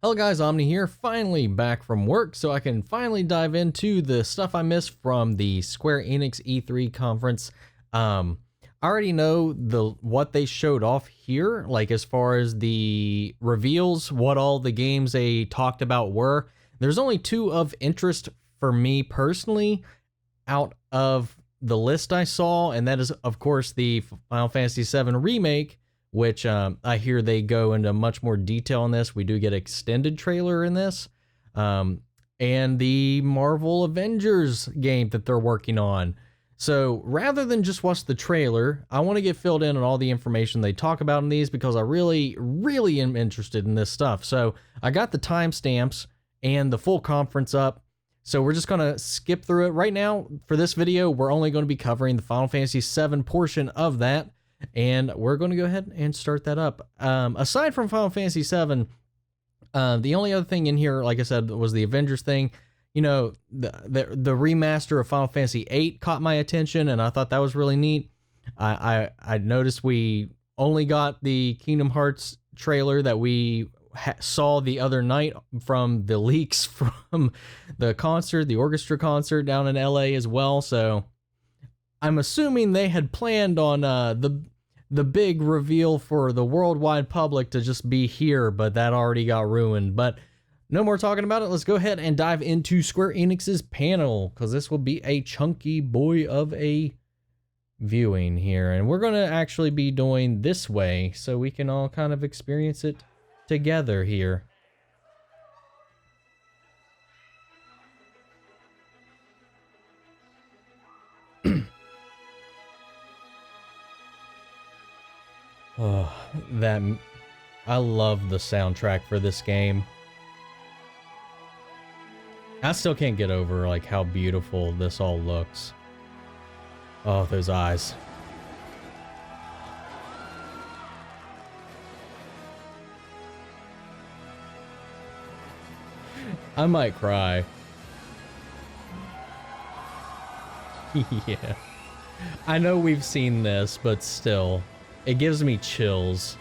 Hello guys, Omni here, finally back from work so I can finally dive into the stuff I missed from the Square Enix E3 conference. I already know what they showed off here, like as far as the reveals, what all the games they talked about were. There's only two of interest for me personally out of the list I saw, and that is of course the Final Fantasy VII Remake, which I hear they go into much more detail on this. We do get extended trailer in this, and the Marvel Avengers game that they're working on. So rather than just watch the trailer, I want to get filled in on all the information they talk about in these because I really am interested in this stuff. So I got the timestamps and the full conference up. So we're just going to skip through it. Right now, for this video, we're only going to be covering the Final Fantasy VII portion of that. And we're going to go ahead and start that up. Aside from Final Fantasy VII, the only other thing in here, like I said, was the Avengers thing. You know, the remaster of Final Fantasy VIII caught my attention, and I thought that was really neat. I noticed we only got the Kingdom Hearts trailer that we saw the other night from the leaks from the concert, the orchestra concert down in LA as well. So I'm assuming they had planned on the big reveal for the worldwide public to just be here, but that already got ruined. But no more talking about it. Let's go ahead and dive into Square Enix's panel, because this will be a chunky boy of a viewing here. And we're going to actually be doing this way so we can all kind of experience it together here. Oh, I love the soundtrack for this game. I still can't get over like how beautiful this all looks. Oh, those eyes. I might cry. Yeah. I know we've seen this, but still. It gives me chills.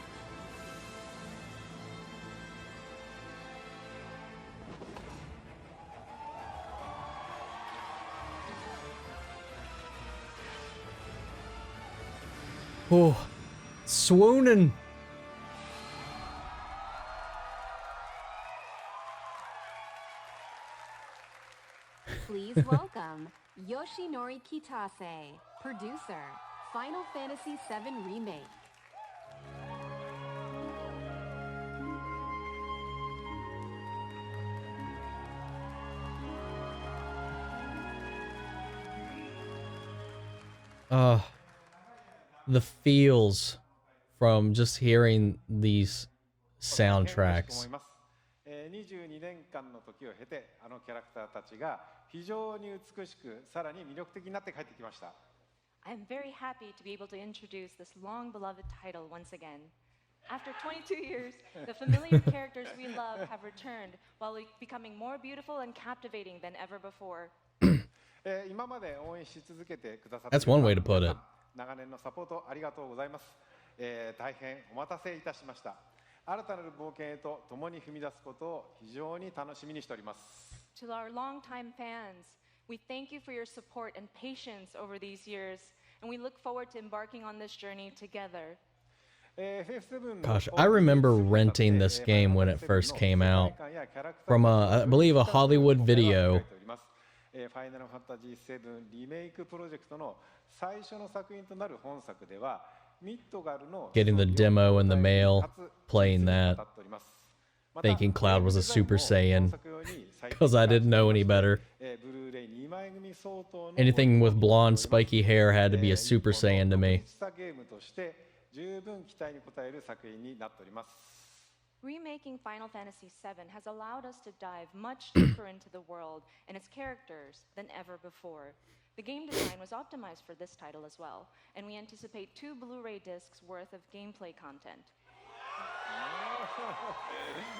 Oh, swooning. Please welcome Yoshinori Kitase, producer, Final Fantasy VII Remake. The feels from just hearing these soundtracks. 22年間の時を経て、あのキャラクターたちが非常に美しく、さらに魅力的になって帰ってきました。I'm very happy to be able to introduce this long-beloved title once again. After 22 years, the familiar characters we love have returned while becoming more beautiful and captivating than ever before. That's one way to put it. 長年のサポートありがとうございます。大変お待たせいたしました。新たなる冒険へと共に踏み出すことを非常に楽しみにしております。To our longtime fans, we thank you for your support and patience over these years, and we look forward to embarking on this journey together. Gosh, I remember renting this game when it first came out from I believe a Hollywood video. ファイナルファンタジー7リメイクプロジェクトの最初の作品となる本作ではミッドガルの Getting the demo in the mail, playing that, thinking Cloud was a Super Saiyan, because I didn't know any better. Anything with blonde, spiky hair had to be a Super Saiyan to me. Remaking Final Fantasy VII has allowed us to dive much deeper into the world and its characters than ever before. The game design was optimized for this title as well, and we anticipate 2 Blu-ray discs worth of gameplay content.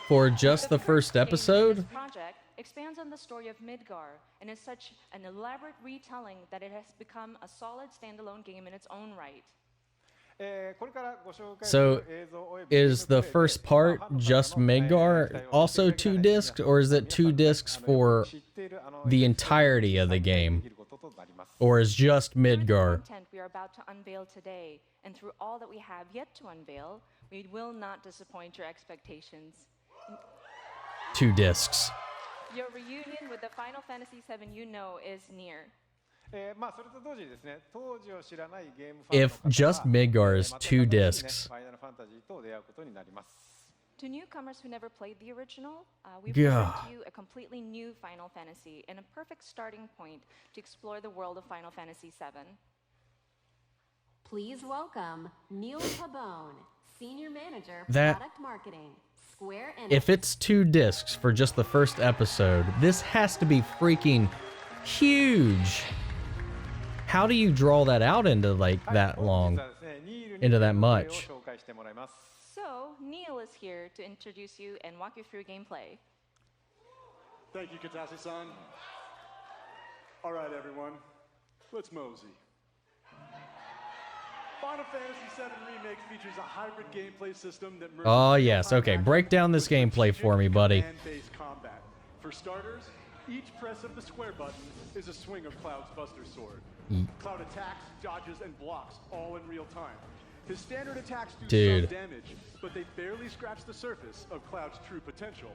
For just the first episode? This project expands on the story of Midgar and is such an elaborate retelling that it has become a solid standalone game in its own right. So is the first part just Midgar also 2 discs, or is it 2 discs for the entirety of the game? Or is just Through the Midgar? content we are about to unveil today, and through all that we have yet to unveil, we will not disappoint your expectations. 2 discs. Your reunion with the Final Fantasy VII you know is near. If just Midgar is 2 discs. To newcomers who never played the original, we Yeah. present to you a completely new Final Fantasy and a perfect starting point to explore the world of Final Fantasy VII. Please welcome Neil Pabone, Senior Manager, That- Product Marketing, Square Enix. If it's 2 discs for just the first episode, this has to be freaking huge. How do you draw that out into like that long? Into that much? So, Neil is here to introduce you and walk you through gameplay. Thank you, Katase-san. All right, everyone, let's mosey. Final Fantasy VII Remake features a hybrid gameplay system that merges Oh, yes. real-time Okay, action break down this with gameplay for me, strategic buddy. command-based combat. For starters, each press of the square button is a swing of Cloud's Buster Sword. Cloud attacks, dodges, and blocks all in real time. His standard attacks do Dude. some damage, but they barely scratch the surface of Cloud's true potential.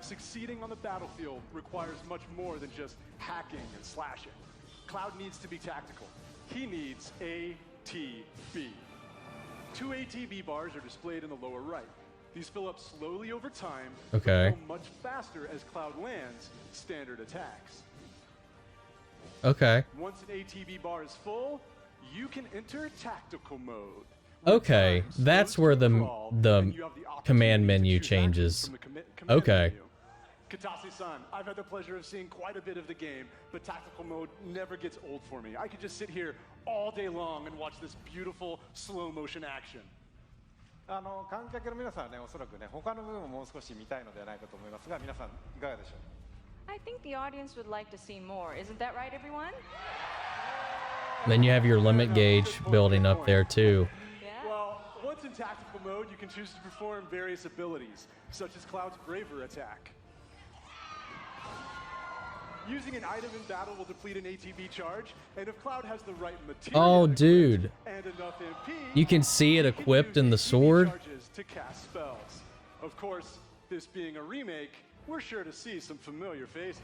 Succeeding on the battlefield requires much more than just hacking and slashing. Cloud needs to be tactical. He needs ATB. 2 ATB bars are displayed in the lower right. These fill up slowly over time, Okay. but fill much faster as Cloud lands standard attacks. Okay. Once an ATB bar is full, you can enter tactical mode. Okay, Time that's slows where to a the- crawl, the and you have the command opportunity to menu choose changes. actions from the command Okay. menu. Katase-san, I've had the pleasure of seeing quite a bit of the game, but tactical mode never gets old for me. I could just sit here all day long and watch this beautiful slow motion action. 観客の皆さんはね、おそらくね、他の部分ももう少し見たいのではないかと思いますが、皆さんいかがでしょう。 I think the audience would like to see more. Isn't that right, everyone? Then you have your limit gauge building up there too. Yeah? Well, once in tactical mode, you can choose to perform various abilities, such as Cloud's Braver attack. Using an item in battle will deplete an ATB charge, and if Cloud has the right material Oh, dude. and enough MP, You can see it he can equipped use in the ATB sword. charges to cast spells. Of course, this being a remake, we're sure to see some familiar faces.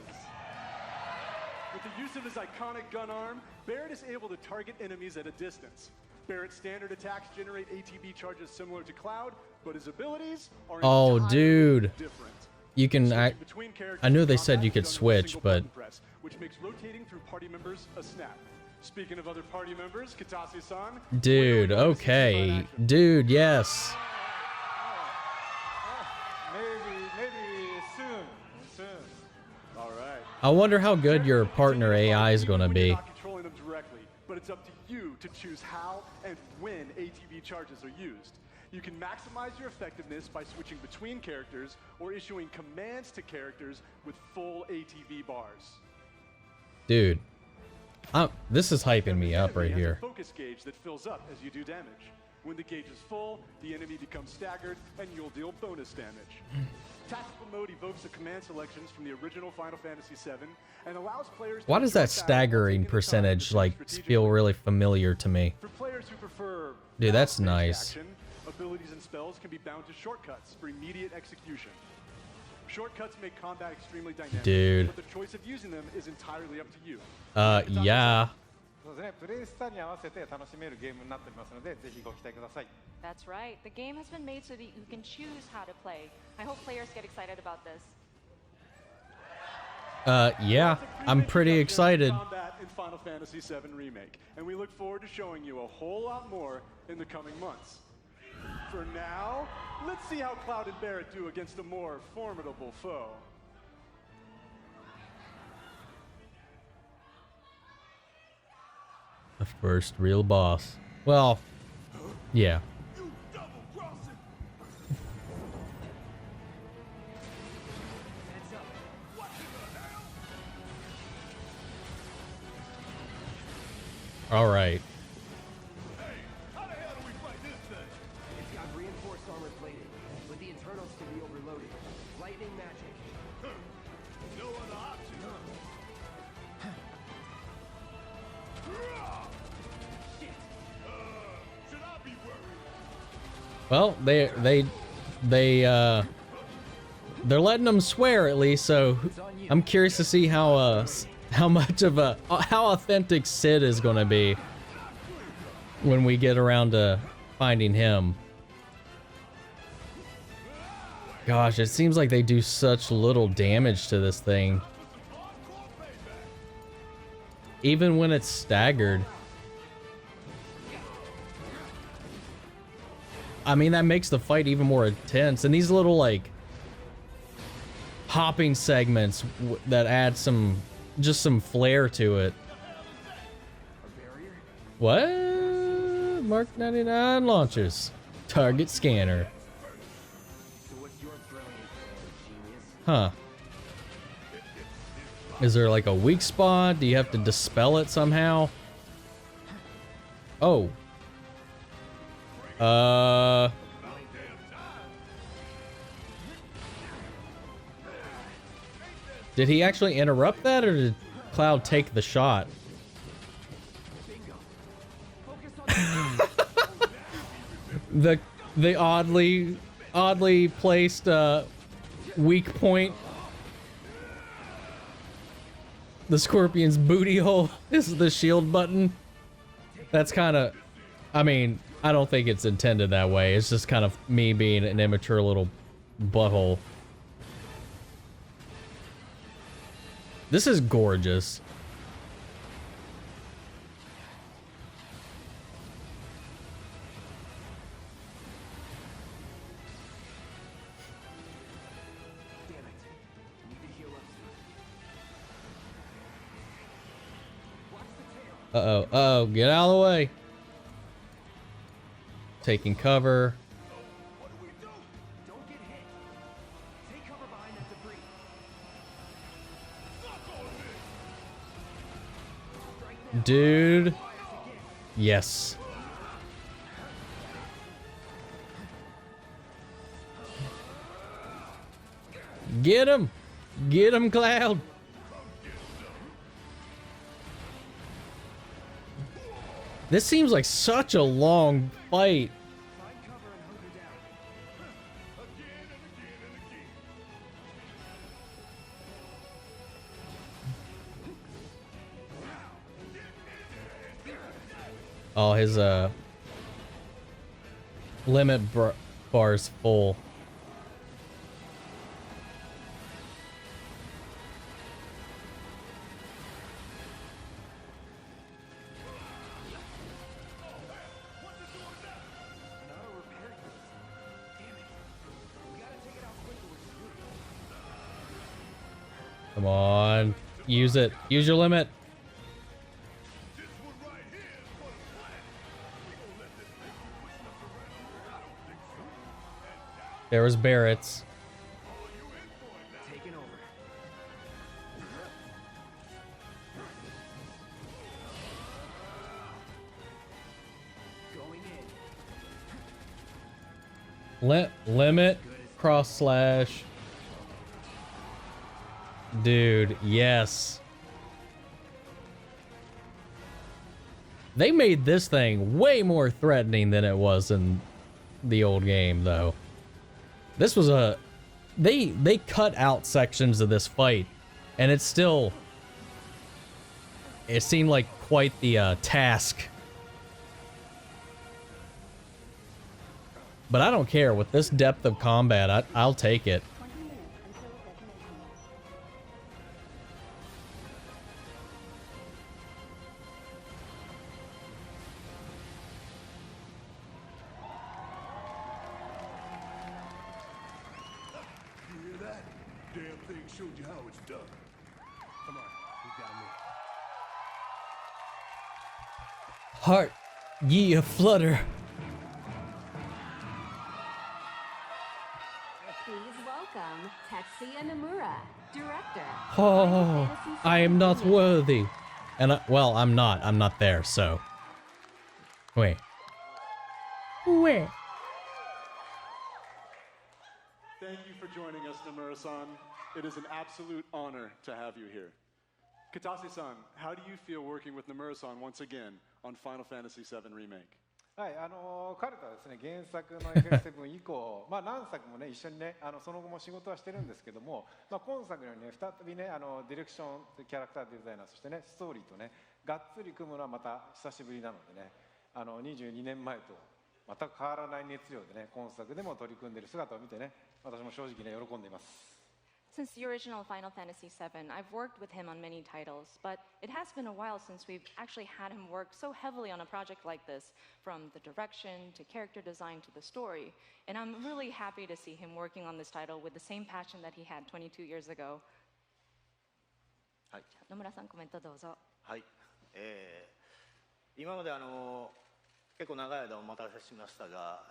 With the use of his iconic gun arm, Barrett is able to target enemies at a distance. Barrett's standard attacks generate ATB charges similar to Cloud, but his abilities are Oh, entirely dude. different. You can Switching between characters I knew they in said you combat could is done with a switch, single but button press, which makes rotating through party members a snap. Speaking of other party members, Katase-san, dude, when are we going to see some okay. fun action? Dude, yes. Maybe soon. All right. I wonder how good your partner AI is going to Even when be. you're not controlling them directly, but it's up to you to choose how and when ATB charges are used. You can maximize your effectiveness by switching between characters or issuing commands to characters with full ATB bars. Dude. This is hyping me up right Enemy has a here. focus gauge that fills up as you do damage. When the gauge is full, the enemy becomes staggered, and you'll deal bonus damage. Tactical mode evokes the command selections from the original Final Fantasy VII and allows players to Why does enjoy that battle while staggering taking the time to percentage think like strategically. feel really familiar to me? For players who prefer Dude, that's fast-paced nice. action, abilities and spells can be bound to shortcuts for immediate execution. Shortcuts make combat extremely dynamic, Dude. but the choice of using them is entirely up to you. Yeah. そうですね、プレイスタイルに合わせて楽しめるゲームになっておりますので、ぜひご期待ください。 That's right. The game has been made so that you can choose how to play. I hope players get excited about this. Yeah. I'm pretty excited. Combat in Final Fantasy VII Remake, and we look forward to showing you a whole lot more in the coming months. For now, let's see how Cloud and Barrett do against a more formidable foe. The first real boss. Well, yeah. All right. Infernals can be overloaded. Lightning magic. No other option. Shit. Should I be worried? Well, they're letting them swear at least, so I'm curious to see how much of how authentic Sid is gonna be when we get around to finding him. Gosh, it seems like they do such little damage to this thing. Even when it's staggered. I mean, that makes the fight even more intense. And these little, like, hopping segments that add just some flair to it. What? Mark 99 launches. Target scanner. Huh. Is there like a weak spot? Do you have to dispel it somehow? Oh. Did he actually interrupt that, or did Cloud take the shot? the oddly placed weak point. The Scorpion's booty hole is the shield button. That's kind of, I mean, I don't think it's intended that way. It's just kind of me being an immature little butthole. This is gorgeous. Uh-oh, uh-oh, get out of the way. Taking cover. What do we do? Don't get hit. Take cover behind that debris. Dude. Yes. Get him! Get him, Cloud! This seems like such a long fight. Find cover and hunker down. Again and again and again. Oh, his limit bar's full. Come on, use it. Use your limit. There was Barrett's. Taking over. Going in. Limit, cross slash. Dude, yes. They made this thing way more threatening than it was in the old game, though. This was a... They cut out sections of this fight, and it's still... It seemed like quite the task. But I don't care. With this depth of combat, I'll take it. 20 minutes until detonation. You hear that? Damn thing showed you how it's done. Come on, we got me. Heart, ye a flutter. Please welcome Tetsuya Nomura, director. Oh, I am not worthy. And well, I'm not. I'm not there, so. Wait. Wait. Thank you for joining us, Nomura-san. It is an absolute honor to have you here. Katase-san, how do you feel working with Nomura-san once again on Final Fantasy VII Remake? はい、彼とはですね、原作の FF7 以降、何作もね、一緒にね、その後も仕事はしてるんですけども、今作にね、再びね、ディレクション、キャラクターデザイナー、そしてね、ストーリーとね、がっつり組むのはまた久しぶりなのでね、22年前と全く変わらない熱量でね、今作でも取り組んでいる姿を見てね、私も正直ね、喜んでいます。Since the original Final Fantasy VII, I've worked with him on many titles, but it has been a while since we've actually had him work so heavily on a project like this, from the direction to character design to the story. And I'm really happy to see him working on this title with the same passion that he had 22 years ago. はい。野村さん、コメントどうぞ。はい。今まで結構長い間お待たせしましたが、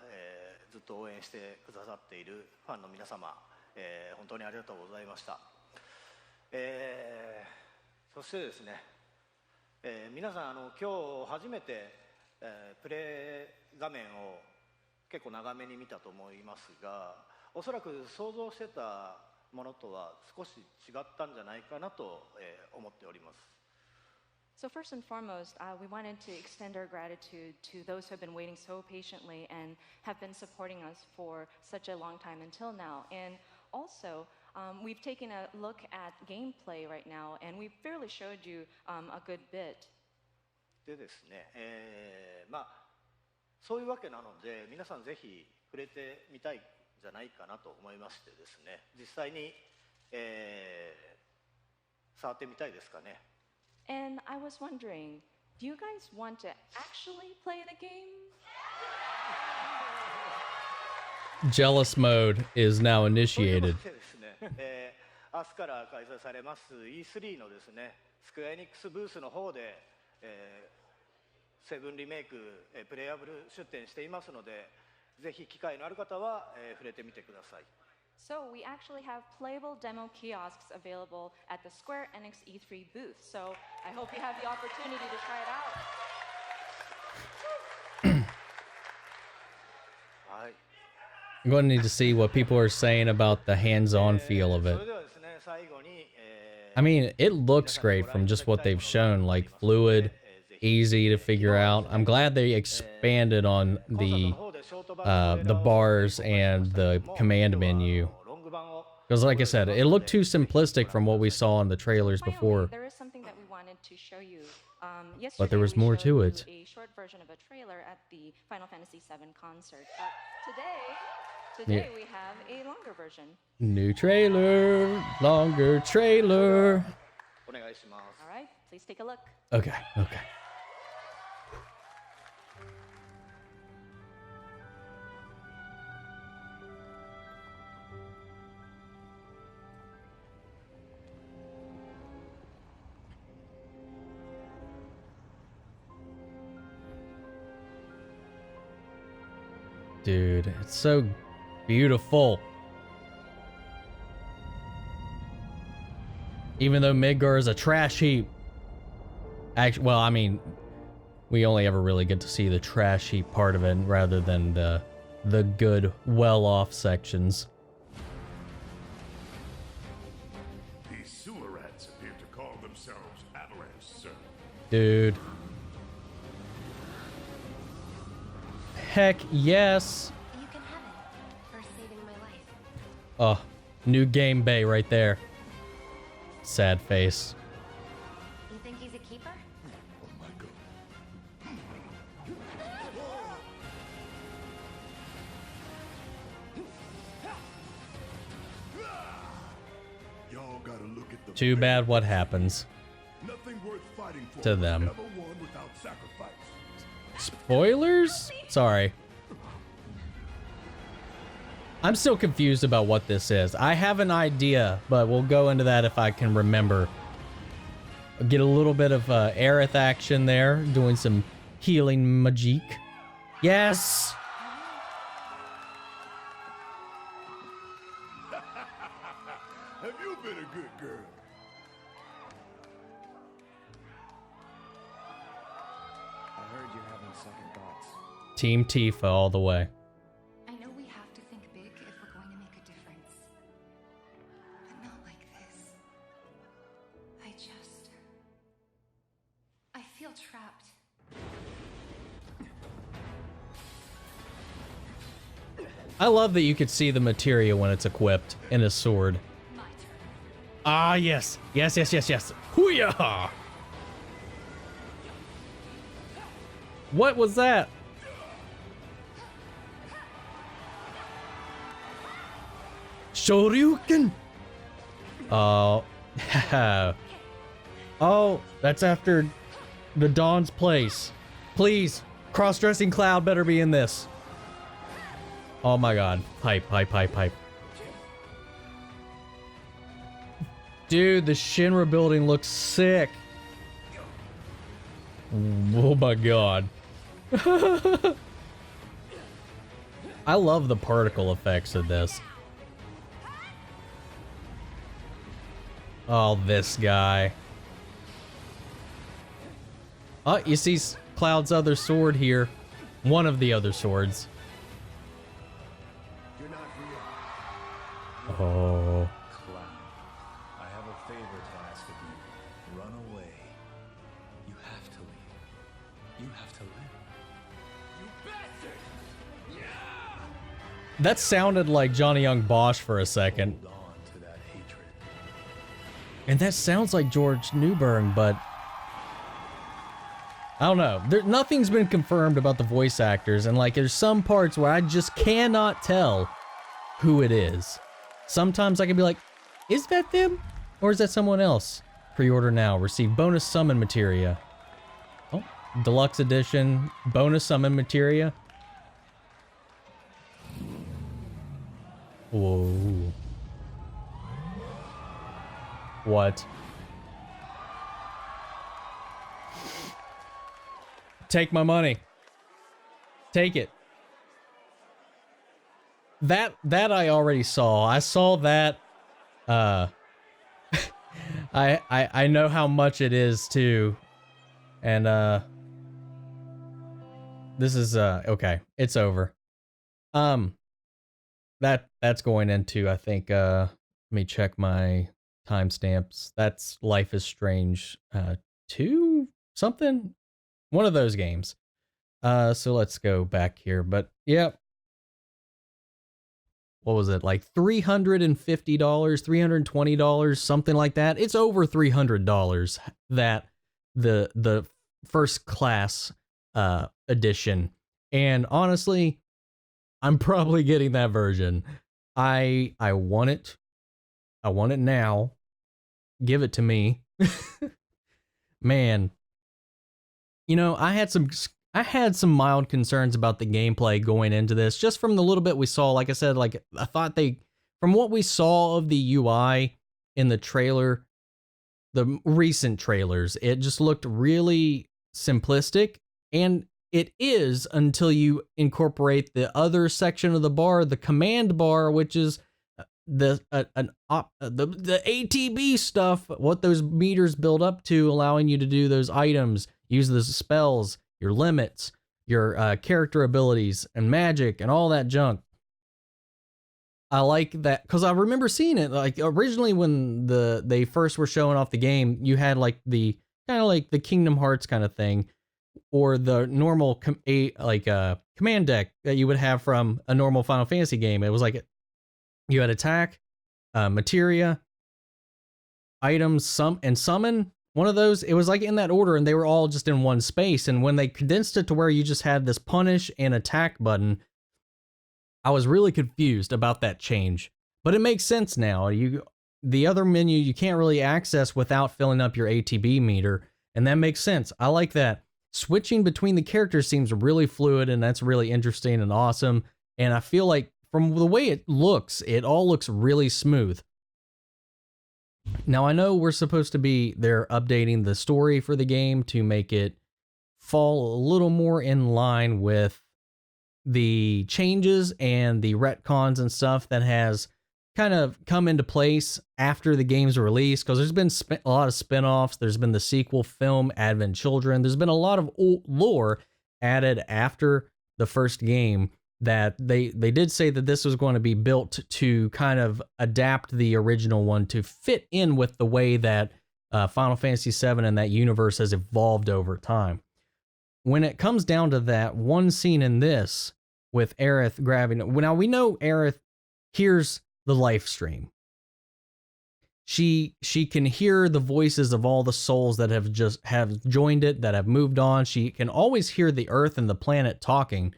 ずっと応援してくださっているファンの皆様、本当にありがとうございました。そしてですね、皆さん今日初めて、プレイ画面を結構長めに見たと思いますが、おそらく想像してたものとは少し違ったんじゃないかなと、思っております。So first and foremost, we wanted to extend our gratitude to those who have been waiting so patiently and have been supporting us for such a long time until now. And also, we've taken a look at gameplay right now, and we fairly showed you a good bit. でですね、そういうわけなので、皆さんぜひ触れてみたいんじゃないかなと思いましてですね、実際に、触ってみたいですかね。And I was wondering, do you guys want to actually play the game? Jealous mode is now initiated. 明日から開催されます E3 のですね、スクエアエニックスブースの方で、セブンリメイク、プレイアブル出展していますので、ぜひ機会のある方は、触れてみてください。So we actually have playable demo kiosks available at the Square Enix E3 booth. So I hope you have the opportunity to try it out. はい。 I'm going to need to see what people are saying about the hands-on feel of it. それではですね、最後に、I mean, it looks great from just what they've shown, like fluid, easy to figure out. I'm glad they expanded on the bars and the command menu. Because like I said, it looked too simplistic from what we saw in the trailers before. There is something that we wanted to show you. But there was more to it. A short version of a trailer at the Final Fantasy VII concert. But today we have a longer version. New trailer, longer trailer. お願いします。All right, please take a look. Okay, okay. Dude, it's so beautiful. Even though Midgar is a trash heap. Actually, well, I mean, we only ever really get to see the trash heap part of it rather than the good, well-off sections. These sewer rats appear to call themselves Avalanche, sir. Dude. Heck yes. You can have it for saving my life. Oh, new game bay right there. Sad face. You think he's a keeper? Oh my god. Y'all gotta look at the Too bad what happens Nothing worth fighting for to them. never won without sacrifice. Spoilers? Sorry. I'm still confused about what this is. I have an idea, but we'll go into that if I can remember. Get a little bit of Aerith action there, doing some healing magic. Yes! Have you been a good girl? I heard you're having second thoughts. Team Tifa all the way. I know we have to think big if we're going to make a difference. trapped. I love that you could see the materia when it's equipped in his sword. My turn. Ah, yes. Yes, yes, yes, yes. Hoo-yah! What was that? Shoryuken! Oh. Oh, that's after the Dawn's place. Please, cross-dressing Cloud better be in this. Oh my god. Hype, hype, hype, hype. Dude, the Shinra building looks sick. Oh my god. I love the particle effects of this. Oh, this guy. Oh, you see Cloud's other sword here. One of the other swords. You're not real. Oh. Cloud, I have a favor to ask of you. Run away. You have to leave. You have to live. You bastard! Yeah! That sounded like Johnny Young Bosch for a second. Hold on to that hatred. And that sounds like George Newbern, but I don't know. Nothing's been confirmed about the voice actors, and like there's some parts where I just cannot tell who it is. Sometimes I can be like, is that them? Or is that someone else? Pre-order now. Receive bonus summon materia. Oh, deluxe edition, bonus summon materia. Whoa. What? Take my money. Take it. That I already saw. I saw that. I know how much it is too. And this is okay. It's over. That's going into, I think, let me check my timestamps. That's Life is Strange 2 something. One of those games. So let's go back here. But yeah. What was it? Like $350, $320, something like that. It's over $300 that the first class edition. And honestly, I'm probably getting that version. I want it. I want it now. Give it to me. Man. You know, I had some mild concerns about the gameplay going into this, just from the little bit we saw. Like I said, like I thought from what we saw of the UI in the trailer, the recent trailers, it just looked really simplistic, and it is until you incorporate the other section of the bar, the command bar, which is the ATB stuff, what those meters build up to, allowing you to do those items. Use the spells, your limits, your character abilities, and magic, and all that junk. I like that, because I remember seeing it, like, originally when they first were showing off the game, you had, like, the kind of like the Kingdom Hearts kind of thing, or the normal command deck that you would have from a normal Final Fantasy game. It was like, you had attack, materia, items, summon. One of those, it was like in that order, and they were all just in one space. And when they condensed it to where you just had this punish and attack button, I was really confused about that change. But it makes sense now. The other menu you can't really access without filling up your ATB meter, and that makes sense. I like that. Switching between the characters seems really fluid, and that's really interesting and awesome. And I feel like from the way it all looks really smooth. Now, I know they're updating the story for the game to make it fall a little more in line with the changes and the retcons and stuff that has kind of come into place after the game's release, because there's been a lot of spin-offs. There's been the sequel film, Advent Children. There's been a lot of lore added after the first game that they did say that this was going to be built to kind of adapt the original one to fit in with the way that Final Fantasy VII and that universe has evolved over time. When it comes down to that one scene in this with Aerith grabbing, now we know Aerith hears the life stream. She can hear the voices of all the souls that have joined it, that have moved on. She can always hear the earth and the planet talking.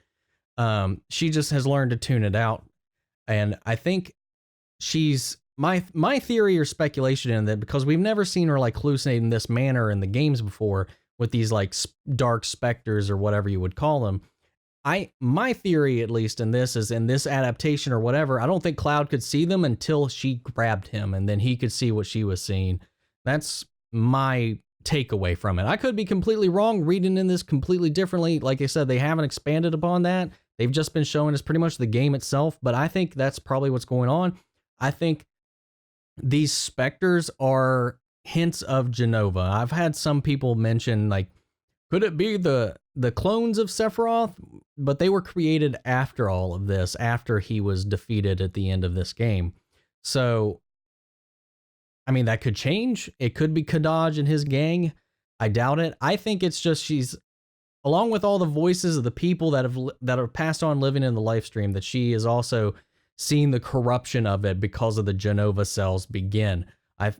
She just has learned to tune it out. And I think she's my theory or speculation in that, because we've never seen her like hallucinate in this manner in the games before with these like dark specters or whatever you would call them. My theory, at least in this, is in this adaptation or whatever, I don't think Cloud could see them until she grabbed him and then he could see what she was seeing. That's my takeaway from it. I could be completely wrong, reading in this completely differently. Like I said, they haven't expanded upon that. They've just been showing us pretty much the game itself, but I think that's probably what's going on. I think these specters are hints of Jenova. I've had some people mention, like, could it be the clones of Sephiroth? But they were created after all of this, after he was defeated at the end of this game. So, I mean, that could change. It could be Kadaj and his gang. I doubt it. I think it's just she's, along with all the voices of the people that have passed on living in the live stream, that she is also seeing the corruption of it because of the Jenova cells begin.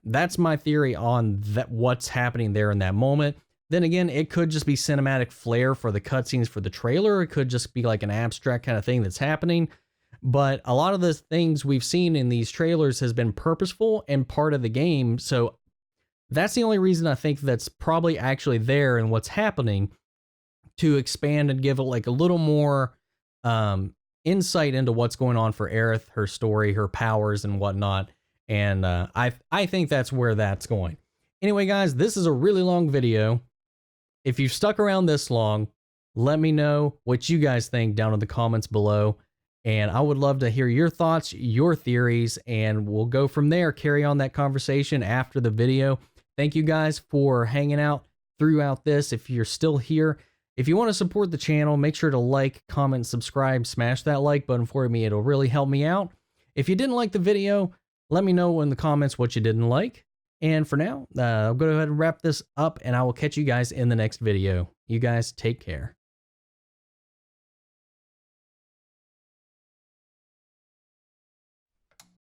That's my theory on that, what's happening there in that moment. Then again, it could just be cinematic flair for the cutscenes for the trailer. It could just be like an abstract kind of thing that's happening. But a lot of the things we've seen in these trailers has been purposeful and part of the game. So that's the only reason I think that's probably actually there and what's happening, to expand and give it like a little more insight into what's going on for Aerith, her story, her powers and whatnot. And I think that's where that's going. Anyway, guys, this is a really long video. If you've stuck around this long, let me know what you guys think down in the comments below. And I would love to hear your thoughts, your theories, and we'll go from there, carry on that conversation after the video. Thank you guys for hanging out throughout this. If you're still here, if you want to support the channel, make sure to like, comment, subscribe, smash that like button for me. It'll really help me out. If you didn't like the video, let me know in the comments what you didn't like. And for now, I'll go ahead and wrap this up, and I will catch you guys in the next video. You guys take care.